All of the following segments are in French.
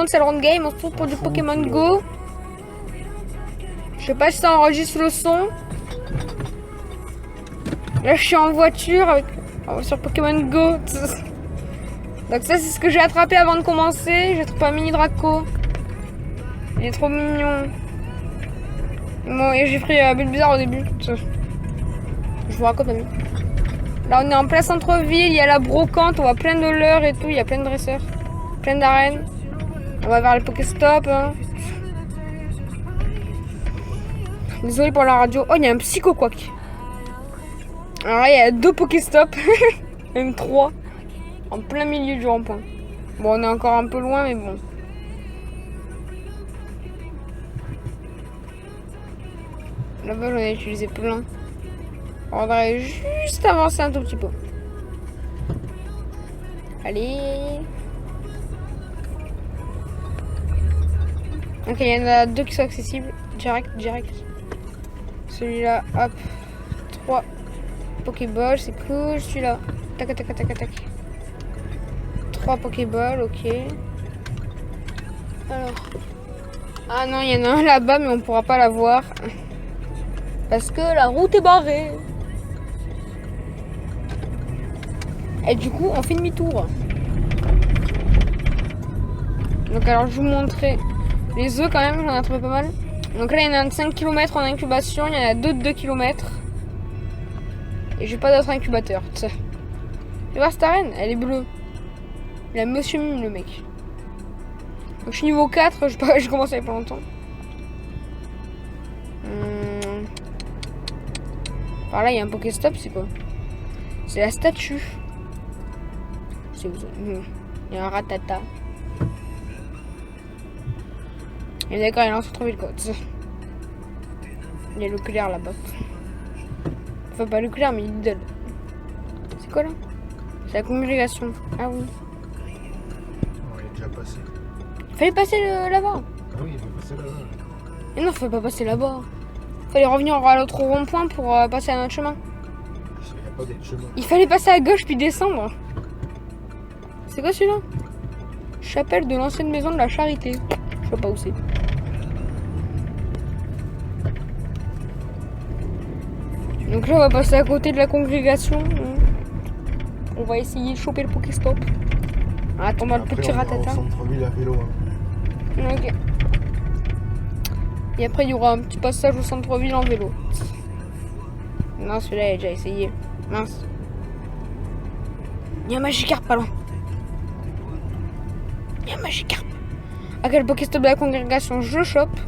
c'est le round game, on se trouve pour du Pokémon Go. Je sais pas si ça enregistre le son. Là, je suis en voiture avec... sur Pokémon Go. Donc ça, c'est ce que j'ai attrapé avant de commencer. J'ai trouvé un mini Draco. Il est trop mignon. Bon, et j'ai pris Bulbizarre au début. Je vous raconte ma vie. Là, on est en plein centre-ville. Il y a la brocante. On voit plein de leurres et tout. Il y a plein de dresseurs. Plein d'arènes. On va vers le Pokéstop. Hein. Désolé pour la radio. Oh, il y a un Psycho-Quack. Alors là, il y a 2 Pokéstop. Même 3. En plein milieu du rond-point. Bon, on est encore un peu loin, mais bon. Là-bas, j'en ai utilisé plein. On devrait juste avancer un tout petit peu. Allez. Ok, il y en a 2 qui sont accessibles. Direct. Celui-là, hop. 3 Pokéball, c'est cool. Celui-là, tac. 3 Pokéballs, ok. Alors. Ah non, il y en a un là-bas, mais on pourra pas l'avoir. Parce que la route est barrée. Et du coup, on fait demi-tour. Donc alors, je vous montrer les œufs quand même, j'en ai trouvé pas mal. Donc là, il y en a un de 5 km en incubation, il y en a 2 de 2 km. Et j'ai pas d'autre incubateur. Tu vois cette arène, elle est bleue. Il a Monsieur Mime, le mec. Donc je suis niveau 4, je commence il y a pas longtemps. Par là, il y a un Pokéstop, c'est quoi? C'est la statue. Il y a un Ratata. Et d'accord, il y a un centre-ville, quoi. Il y a le clair là-bas. Enfin, pas le clair, mais Lidl. C'est quoi là? C'est la congrégation. Ah oui. On est déjà passé. Fallait passer là-bas. Ah oui, il faut passer là-bas. Et non, fallait pas passer là-bas. Fallait revenir à l'autre rond-point pour passer à notre chemin. Il n'y a pas d'autre chemin. Il fallait passer à gauche puis descendre. C'est quoi celui-là? Chapelle de l'ancienne maison de la Charité. Je sais pas où c'est. Donc là, on va passer à côté de la congrégation. On va essayer de choper le Pokéstop. En attendant le petit Ratata. Centre-ville à vélo. Hein. Ok. Et après, il y aura un petit passage au centre-ville en vélo. Non, celui-là, il a déjà essayé. Mince. Il y a un Magikarp pas loin. Il y a un Magikarp. À quel Pokéstop de la congrégation je chope?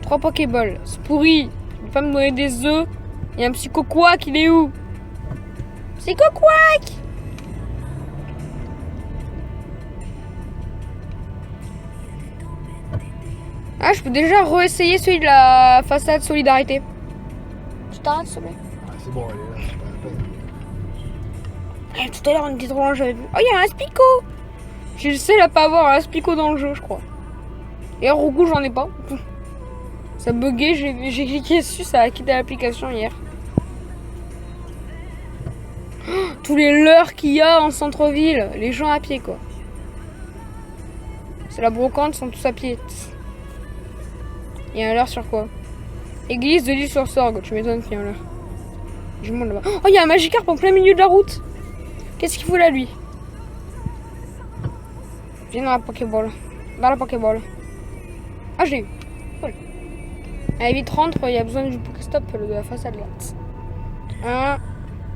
3 Pokéballs. C'est pourri. Il va pas me donner des œufs. Il y a un Psycho-Quack, il est où? Psycho-Quack! Ah, je peux déjà réessayer celui de la façade Solidarité. Tu t'arrêtes, s'il te plaît? Ah, c'est bon, elle est là, c'est pas la peine. Tout à l'heure, on était trop loin, j'avais vu. Oh, il y a un Aspico! Je suis le seul à pas avoir un Aspico dans le jeu, je crois. Et un Roucou, j'en ai pas. Ça buguait, j'ai cliqué dessus, ça a quitté l'application hier. Tous les leurres qu'il y a en centre-ville, les gens à pied, quoi. C'est la brocante, ils sont tous à pied. Il y a un leurre sur quoi? Église de l'île sur Sorgue, tu m'étonnes qu'il y a un leurre. Je monte là-bas. Oh, il y a un Magikarp en plein milieu de la route. Qu'est-ce qu'il fout là, lui? Viens dans la Pokéball. Dans la Pokéball. Ah, je l'ai eu. Cool. Allez, vite, rentre, il y a besoin du Pokéstop de la façade là.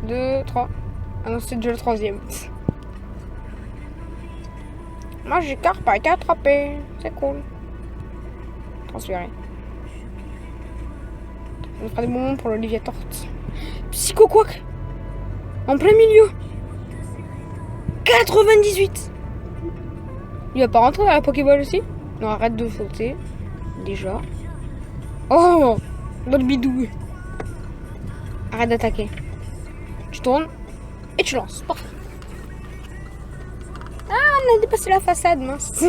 1, 2, 3. Ah non, c'est déjà le 3e. Magikarp a été attrapé. C'est cool. Transféré. On fera des moments pour l'Olivia Torte. Psycho-Quack en plein milieu. 98. Il va pas rentrer dans la Pokéball aussi? Non, arrête de sauter. Déjà. Oh, notre bidou. Arrête d'attaquer. Tu tournes et tu lances. Parfait. Ah, on a dépassé la façade, mince.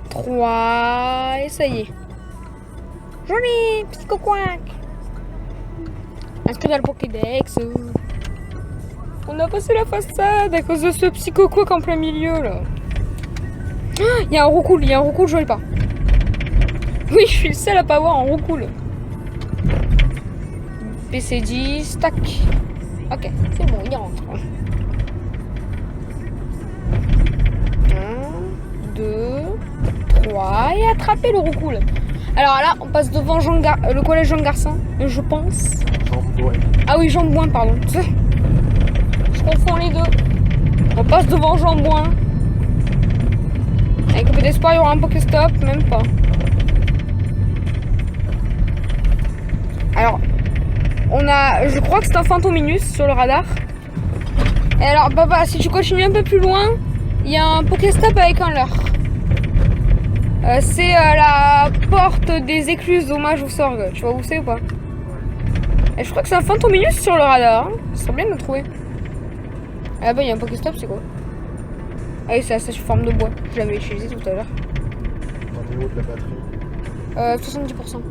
3. Et ça y est. Joli, Psycho-Quack. Inscrit dans le Pokédex. On a passé la façade à cause de ce Psycho-Quack en plein milieu, là. Il y a un roucoule, je vois pas. Oui, je suis le seul à pas avoir un roucoule. PC10, tac. Ok, c'est bon, il rentre. 1, 2, 3 et attraper le roucoule. Alors là, on passe devant le collège Jean Garcin, je pense. Jambouin. Ah oui, Jambouin, pardon. Je confonds les deux. On passe devant Jambouin. Avec un peu d'espoir, il y aura un Pokéstop, même pas. Alors, je crois que c'est un Fantominus sur le radar. Et alors, papa, si tu continues un peu plus loin, il y a un Pokéstop avec un leurre. C'est la porte des écluses d'hommage au Sorgue. Tu vois où c'est ou pas? Et je crois que c'est un Fantominus sur le radar. Hein. Ça serait bien de le trouver. Ah là-bas, il y a un Pokéstop, c'est quoi? Ah oui, c'est la station forme de bois. Je l'avais utilisé tout à l'heure. T'en es où de la batterie? 70%.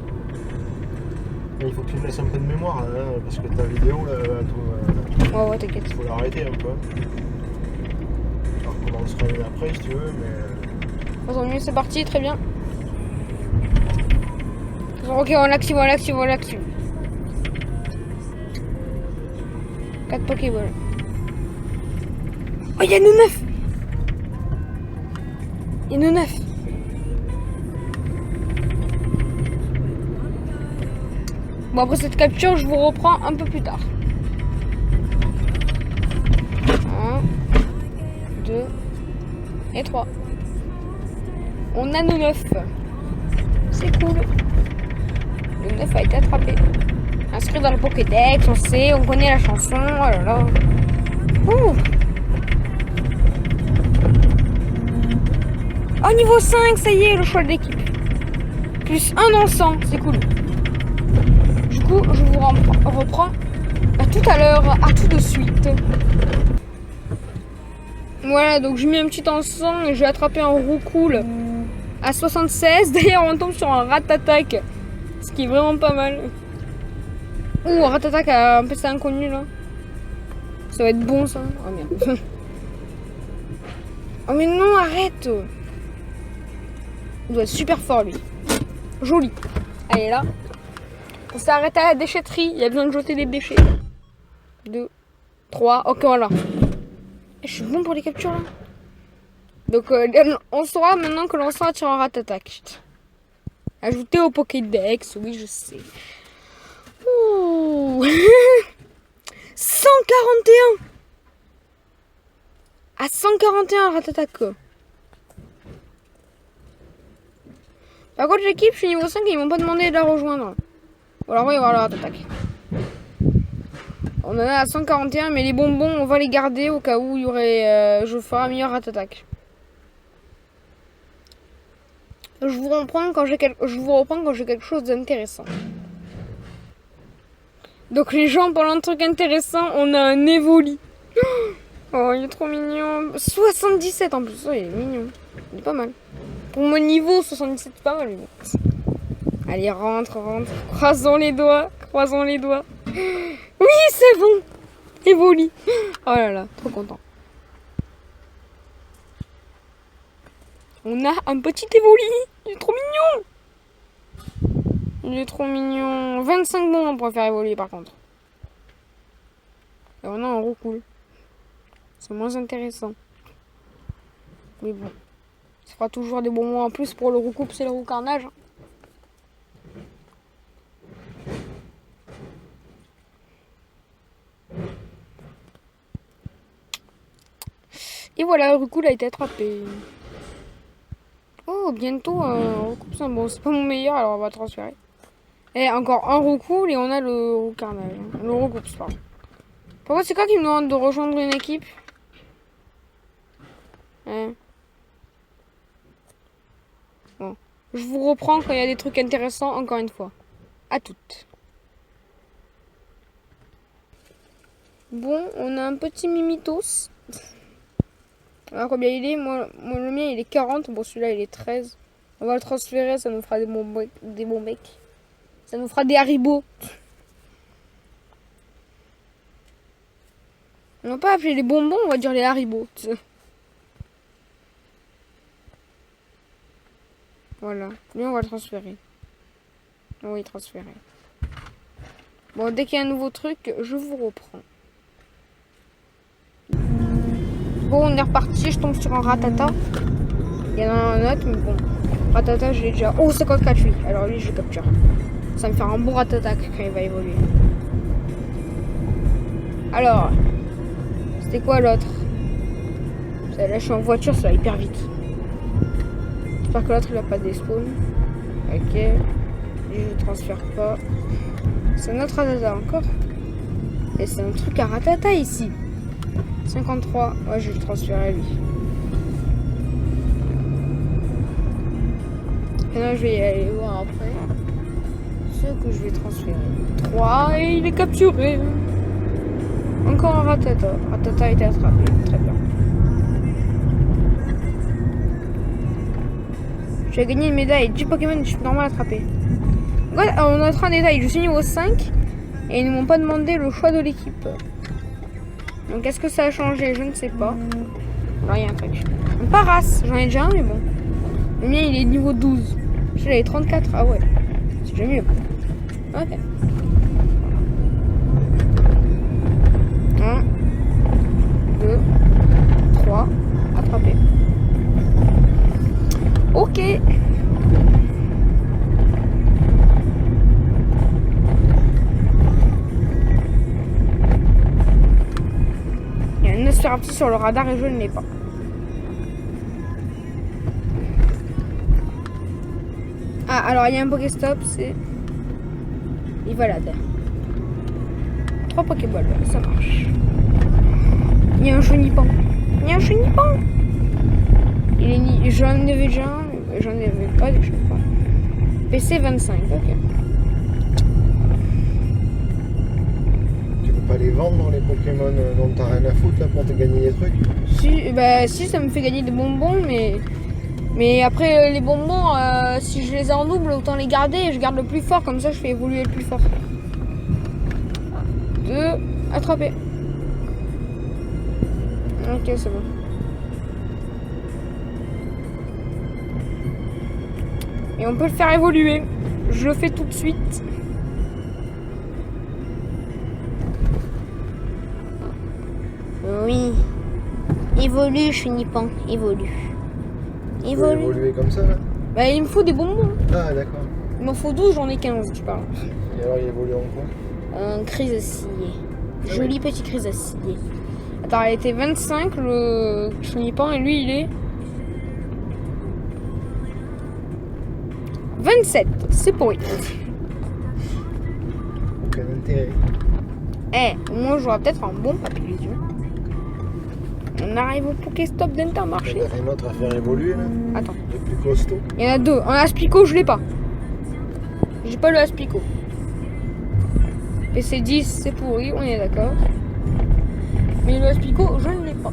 Il faut que tu me laisses un peu de mémoire, hein, parce que ta vidéo, là, Ouais, t'inquiète. faut l'arrêter un peu. Alors, on recommencera une après, si tu veux, mais... Aujourd'hui, c'est parti, très bien. Ok, on l'active. 4 Pokéballs. Oh, il y a une 9. Il y a une 9. Bon, après cette capture, je vous reprends un peu plus tard. 1, 2 et 3. On a nos 9. C'est cool. Le 9 a été attrapé. Inscrit dans le Pokédex, on sait, on connaît la chanson. Oh là là. Ouh. Oh, niveau 5, ça y est, le choix de l'équipe. Plus un encens, c'est cool. Du coup, je vous reprends à tout à l'heure, à tout de suite. Voilà, donc j'ai mis un petit encens et j'ai attrapé un roucoule à 76. D'ailleurs, on tombe sur un Ratatac, ce qui est vraiment pas mal. Ouh, un Ratatac à un PC inconnu là. Ça va être bon ça. Oh merde. Oh mais non, arrête. Il doit être super fort lui. Joli. Allez là. On s'est arrêté à la déchetterie. Il y a besoin de jeter des déchets. 2, 3. Ok, voilà. Je suis bon pour les captures là. Donc on saura maintenant que l'on sera sur un Ratatac. Ajouté au Pokédex, oui je sais. Ouh. 141. À 141 Ratatac. Par contre l'équipe, je suis niveau 5 et ils m'ont pas demandé de la rejoindre. Bon, alors on va y avoir le Ratatac. On en a à 141, mais les bonbons, on va les garder au cas où il y aurait, je ferai un meilleur Ratatac. Je vous reprends quand j'ai quelque chose d'intéressant. Donc les gens, pour un truc intéressant, on a un Evoli. Oh, il est trop mignon. 77 en plus, oh, il est mignon. Il est pas mal. Pour mon niveau, 77, c'est pas mal. Mais bon. Allez, rentre. Croisons les doigts. Oui, c'est bon. Evoli. Oh là là, trop content. On a un petit Evoli. Il est trop mignon. 25 bons pour faire évoluer par contre. Et on a un roucoule. C'est moins intéressant. Mais bon. Ça fera toujours des bonbons en plus pour le roucoupe, c'est le roucarnage. Et voilà, le roucoule a été attrapé. Oh, bientôt un roucoupe. Bon, c'est pas mon meilleur, alors on va transférer. Et encore un roucoule et on a le roucarnage. Le roucoupe, pardon. Pourquoi c'est quoi qui me demande de rejoindre une équipe? Hein? Bon. Je vous reprends quand il y a des trucs intéressants, encore une fois. À toutes. Bon, on a un petit Mimitos. Alors combien il est? Moi, le mien il est 40. Bon, celui-là il est 13. On va le transférer, ça nous fera des bons becs. Ça nous fera des haribots. On va pas appeler les bonbons, on va dire les haribots. Voilà. Lui, on va le transférer. Oui, transférer. Bon, dès qu'il y a un nouveau truc, je vous reprends. Bon, on est reparti. Je tombe sur un ratata. Il y en a un autre, mais bon. Ratata, je l'ai déjà. Oh, 54, lui. Alors, lui, je le capture. Ça va me faire un bon ratata quand il va évoluer. Alors, c'était quoi l'autre? Là, je suis en voiture, ça va hyper vite. J'espère que l'autre, il a pas des spawns. Ok. Lui, je transfère pas. C'est un autre ratata encore. Et c'est un truc à ratata ici. 53. Ouais, je vais le transférer à lui. Et là, je vais y aller voir après. Ce que je vais transférer. 3. Et il est capturé. Encore un ratata. Ratata a été attrapé. Très bien. J'ai gagné une médaille. 10 Pokémon, je suis normal attrapé. Ouais, on est en train de détail. Je suis niveau 5. Et ils ne m'ont pas demandé le choix de l'équipe. Donc est-ce que ça a changé? Je ne sais pas. Là, il y a un truc. Un Paras. J'en ai déjà un, mais bon. Le mien, il est niveau 12. Je l'avais 34. Ah ouais. C'est déjà mieux. Ok. 1, 2, 3. Attrapé. Ok. Il y a un Nosferatu sur le radar et je ne l'ai pas. Ah, alors il y a un Pokéstop, c'est Ivalade. 3 Pokéballs, ça marche. Il y a un Chenipan. Il y a un Chenipan. Il est ni... J'en avais déjà un, mais j'en avais pas de Chenipan. PC 25, ok. Tu peux pas les vendre dans les Pokémon dont t'as rien à foutre là pour te gagner des trucs? Si, bah si, ça me fait gagner des bonbons, mais après les bonbons, si je les ai en double, autant les garder et je garde le plus fort, comme ça je fais évoluer le plus fort. 2, attraper. Ok, c'est bon. Et on peut le faire évoluer. Je le fais tout de suite. Oui. Évolue, Chenipan. Évolue. Tu peux évoluer comme ça là? Bah, il me faut des bonbons. Ah d'accord. Il m'en faut 12, j'en ai 15, tu parles. Et alors il évolue en quoi? Un chrysacier. Joli petit chrysacier. Attends, elle était 25, le Chenipan, et lui, il est 27. C'est pourri. Aucun intérêt. Eh, moi, j'aurai peut-être un bon papillon. On arrive au Pokéstop d'Intermarché. Il y en a rien d'autre à faire évoluer là? Attends. Le plus costaud? Il y en a 2. Un Aspico, je l'ai pas. J'ai pas le Aspico. PC10, c'est pourri, on est d'accord. Mais le Aspico, je ne l'ai pas.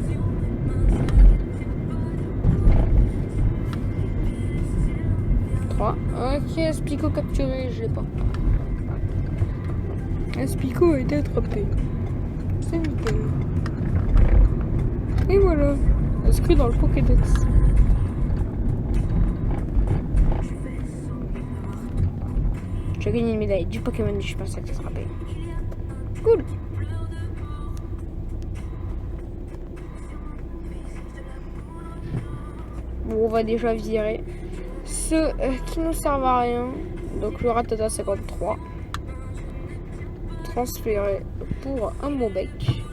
Ok, Aspico capturé, je l'ai pas. Aspico a été attrapé. C'est nickel. Et voilà, inscrit dans le Pokédex. J'ai gagné une médaille du Pokémon, je pense à t'attraper. Cool. Bon, on va déjà virer ceux qui ne servent à rien. Donc le Ratata 53. Transféré pour un Mobec.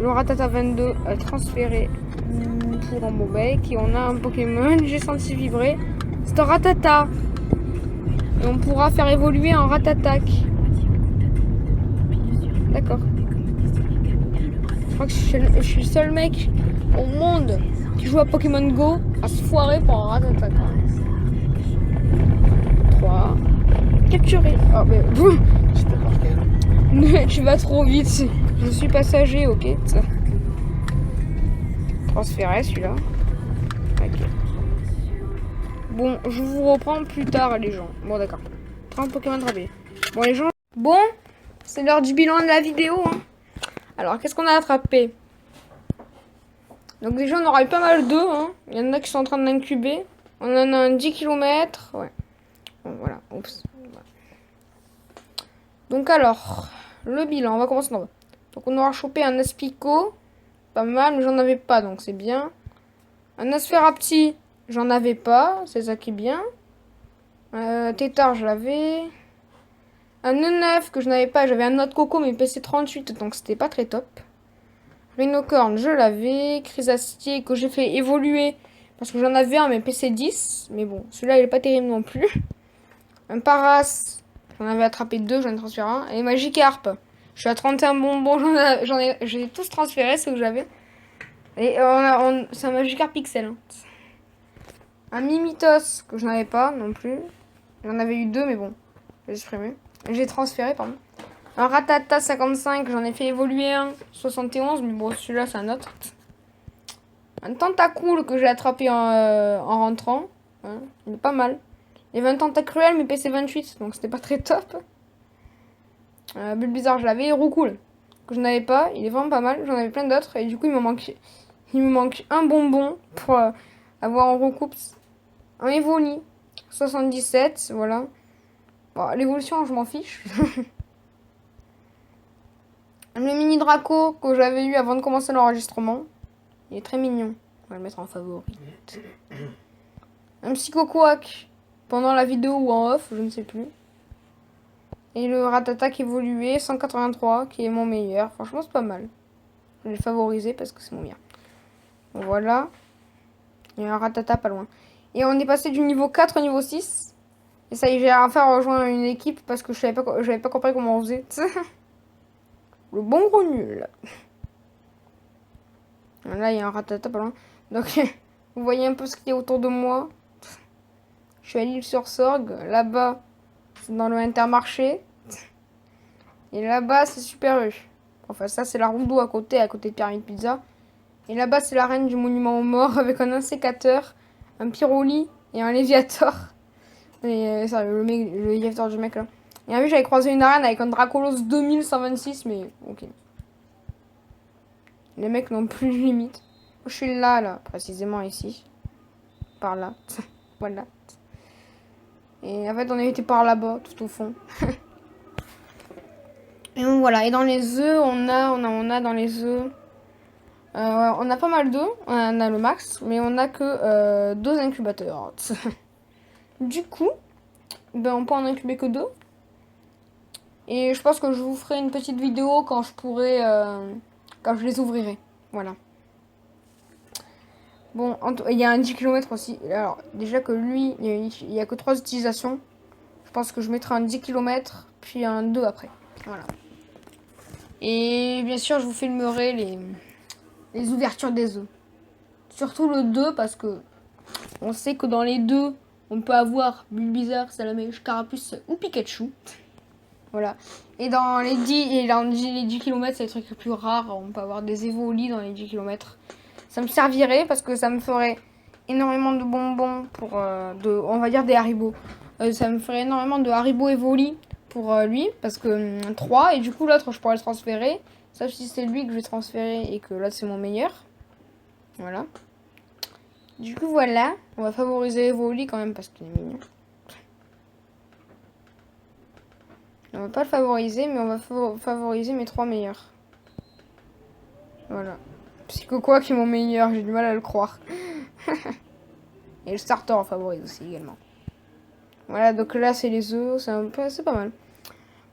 Le Ratata 22 transféré pour un Mobec. Et on a un Pokémon, j'ai senti vibrer. C'est un Ratata. Et on pourra faire évoluer en Ratatac. D'accord. Je crois que je suis le seul mec au monde qui joue à Pokémon Go à se foirer pour un Ratata. 3. Capturé. Oh, mais boum. C'était marqué là. Tu vas trop vite. Je suis passager, ok. Transféré celui-là. Ok. Bon, je vous reprends plus tard les gens. Bon d'accord. 30 Pokémon attrapés. Bon les gens. Bon, c'est l'heure du bilan de la vidéo. Hein. Alors qu'est-ce qu'on a attrapé? Donc déjà, on aura eu pas mal d'œufs. Hein. Il y en a qui sont en train d'incuber. On en a un 10 km. Ouais. Bon, voilà. Oups. Voilà. Donc alors, le bilan. On va commencer d'en bas. Donc on aura chopé un Aspico. Pas mal, mais j'en avais pas, donc c'est bien. Un Asferapti, j'en avais pas. C'est ça qui est bien. Tétard, je l'avais. Un E9 que je n'avais pas. J'avais un Noix de Coco, mais PC38, donc c'était pas très top. Rhinocorn, je l'avais. Chrysastier que j'ai fait évoluer parce que j'en avais un, mais PC10. Mais bon, celui-là, il est pas terrible non plus. Un Paras, j'en avais attrapé 2, j'en ai transféré un. Et Magikarp, je suis à 31 bonbons, j'ai tous transféré ceux que j'avais. Et c'est un Magikarp Pixel. Hein. Un Mimitos que je n'avais pas non plus. J'en avais eu 2, mais bon, j'ai supprimé. J'ai transféré, pardon. Un Ratata 55, j'en ai fait évoluer un 71, mais bon, celui-là, c'est un autre. Un Tentacool que j'ai attrapé en rentrant. Hein, il est pas mal. Il y avait un Tentacruel, mais PC28, donc c'était pas très top. Bulbizarre, je l'avais. Roucool, que je n'avais pas. Il est vraiment pas mal. J'en avais plein d'autres. Et du coup, il me manque un bonbon pour avoir en recoupe un Evoli 77. Voilà. Bon, l'évolution, je m'en fiche. Le mini Draco que j'avais eu avant de commencer l'enregistrement. Il est très mignon. On va le mettre en favori. Un Psychoquack pendant la vidéo ou en off, je ne sais plus. Et le Ratata qui évoluait 183, qui est mon meilleur. Franchement, c'est pas mal. Je vais le favoriser parce que c'est mon meilleur. Bon, voilà. Il y a un Ratata pas loin. Et on est passé du niveau 4 au niveau 6. Et ça y est, j'ai enfin rejoint une équipe parce que j'avais pas compris comment on faisait. Le bon gros nul. Là, il y a un Ratata pas loin. Donc, vous voyez un peu ce qu'il y a autour de moi. Je suis à l'île sur Sorgue. Là-bas, c'est dans le Intermarché. Et là-bas, c'est Super U. Enfin, ça, c'est la Roue à côté de Pyramide Pizza. Et là-bas, c'est l'arène du monument aux morts avec un insécateur, un pyroli et un léviator. Et ça, le léviator du mec là. Et un vu, j'avais croisé une arène avec un Dracolos 2126, mais ok. Les mecs n'ont plus de limite. Je suis là, précisément ici. Par là. Voilà. Et en fait, on était par là-bas, tout au fond. Et donc voilà. Et dans les œufs, on a dans les œufs. On a pas mal d'œufs. On a le max, mais on a que 2 incubateurs. Du coup, ben, on peut en incuber que 2. Et je pense que je vous ferai une petite vidéo quand je pourrai. Quand je les ouvrirai. Voilà. Bon, il y a un 10 km aussi. Alors, déjà que lui, il y a que 3 utilisations. Je pense que je mettrai un 10 km, puis un 2 après. Voilà. Et bien sûr, je vous filmerai les ouvertures des œufs. Surtout le 2, parce que on sait que dans les 2, on peut avoir Bulbizarre, Salamèche, Carapuce ou Pikachu. Voilà. Et dans les 10 km, c'est les trucs les plus rares. On peut avoir des Evoli dans les 10 km. Ça me servirait parce que ça me ferait énormément de bonbons pour on va dire des Haribo. Ça me ferait énormément de Haribo Evoli pour lui parce que 3 et du coup l'autre je pourrais le transférer. Sauf si c'est lui que je vais transférer et que l'autre c'est mon meilleur. Voilà. Du coup voilà, on va favoriser Evoli quand même parce qu'il est mignon. On va pas le favoriser, mais on va favoriser mes 3 meilleurs. Voilà. Psychoquack qui est mon meilleur, j'ai du mal à le croire. Et le starter en favorise aussi également. Voilà, donc là c'est les œufs, c'est pas mal.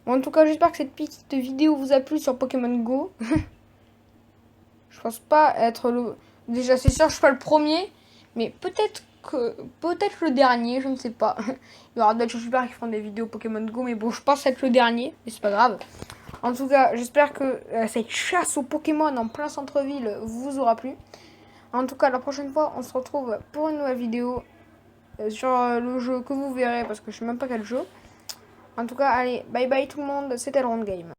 Bon, en tout cas, j'espère que cette petite vidéo vous a plu sur Pokémon Go. Je pense pas être le... Déjà, c'est sûr, je suis pas le premier, mais peut-être le dernier, je ne sais pas. Il y aura d'autres youtubeurs qui feront des vidéos Pokémon Go, mais bon, je pense être le dernier, mais c'est pas grave. En tout cas, j'espère que cette chasse aux Pokémon en plein centre-ville vous aura plu. En tout cas, la prochaine fois, on se retrouve pour une nouvelle vidéo sur le jeu que vous verrez, parce que je sais même pas quel jeu. En tout cas, allez, bye bye tout le monde, c'était le Round Game.